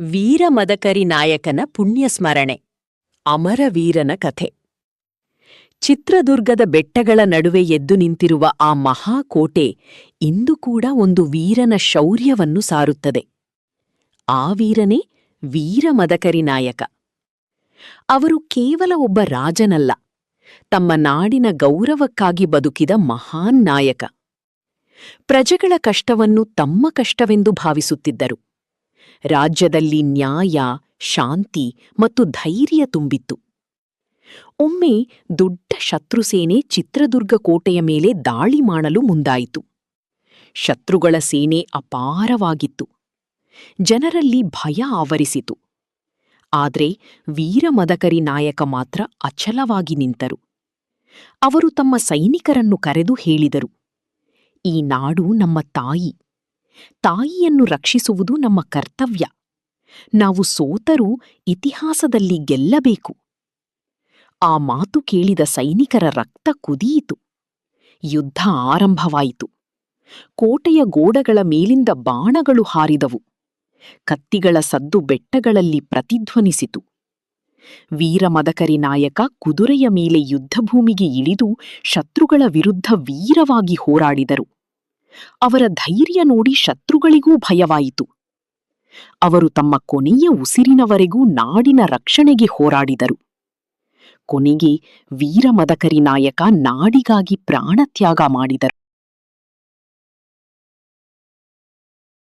ವೀರಮದಕರಿ ನಾಯಕನ ಪುಣ್ಯಸ್ಮರಣೆ. ಅಮರವೀರನ ಕಥೆ. ಚಿತ್ರದುರ್ಗದ ಬೆಟ್ಟಗಳ ನಡುವೆ ಎದ್ದು ನಿಂತಿರುವ ಆ ಮಹಾಕೋಟೆ ಇಂದು ಕೂಡ ಒಂದು ವೀರನ ಶೌರ್ಯವನ್ನು ಸಾರುತ್ತದೆ. ಆ ವೀರನೇ ವೀರಮದಕರಿ ನಾಯಕ. ಅವರು ಕೇವಲ ಒಬ್ಬ ರಾಜನಲ್ಲ, ತಮ್ಮ ನಾಡಿನ ಗೌರವಕ್ಕಾಗಿ ಬದುಕಿದ ಮಹಾನ್ ನಾಯಕ. ಪ್ರಜೆಗಳ ಕಷ್ಟವನ್ನು ತಮ್ಮ ಕಷ್ಟವೆಂದು ಭಾವಿಸುತ್ತಿದ್ದರು. ರಾಜ್ಯದಲ್ಲಿ ನ್ಯಾಯ, ಶಾಂತಿ ಮತ್ತು ಧೈರ್ಯ ತುಂಬಿತ್ತು. ಒಮ್ಮೆ ದೊಡ್ಡ ಶತ್ರುಸೇನೆ ಚಿತ್ರದುರ್ಗ ಕೋಟೆಯ ಮೇಲೆ ದಾಳಿ ಮಾಡಲು ಮುಂದಾಯಿತು. ಶತ್ರುಗಳ ಸೇನೆ ಅಪಾರವಾಗಿತ್ತು. ಜನರಲ್ಲಿ ಭಯ ಆವರಿಸಿತು. ಆದರೆ ವೀರಮದಕರಿ ನಾಯಕ ಮಾತ್ರ ಅಚಲವಾಗಿ ನಿಂತರು. ಅವರು ತಮ್ಮ ಸೈನಿಕರನ್ನು ಕರೆದು ಹೇಳಿದರು, ಈ ನಾಡು ನಮ್ಮ ತಾಯಿ. ತಾಯಿಯನ್ನು ರಕ್ಷಿಸುವುದು ನಮ್ಮ ಕರ್ತವ್ಯ. ನಾವು ಸೋತರೂ ಇತಿಹಾಸದಲ್ಲಿ ಗೆಲ್ಲಬೇಕು. ಆ ಮಾತು ಕೇಳಿದ ಸೈನಿಕರ ರಕ್ತ ಕುದಿಯಿತು. ಯುದ್ಧ ಆರಂಭವಾಯಿತು. ಕೋಟೆಯ ಗೋಡೆಗಳ ಮೇಲಿಂದ ಬಾಣಗಳು ಹಾರಿದವು. ಕತ್ತಿಗಳ ಸದ್ದು ಬೆಟ್ಟಗಳಲ್ಲಿ ಪ್ರತಿಧ್ವನಿಸಿತು. ವೀರಮದಕರಿ ನಾಯಕ ಕುದುರೆಯ ಮೇಲೆ ಯುದ್ಧಭೂಮಿಗೆ ಇಳಿದು ಶತ್ರುಗಳ ವಿರುದ್ಧ ವೀರವಾಗಿ ಹೋರಾಡಿದರು. ಅವರ ಧೈರ್ಯ ನೋಡಿ ಶತ್ರುಗಳಿಗೂ ಭಯವಾಯಿತು. ಅವರು ತಮ್ಮ ಕೊನೆಯ ಉಸಿರಿನವರೆಗೂ ನಾಡಿನ ರಕ್ಷಣೆಗೆ ಹೋರಾಡಿದರು. ಕೊನೆಗೆ ವೀರಮದಕರಿ ನಾಯಕ ನಾಡಿಗಾಗಿ ಪ್ರಾಣತ್ಯಾಗ ಮಾಡಿದರು.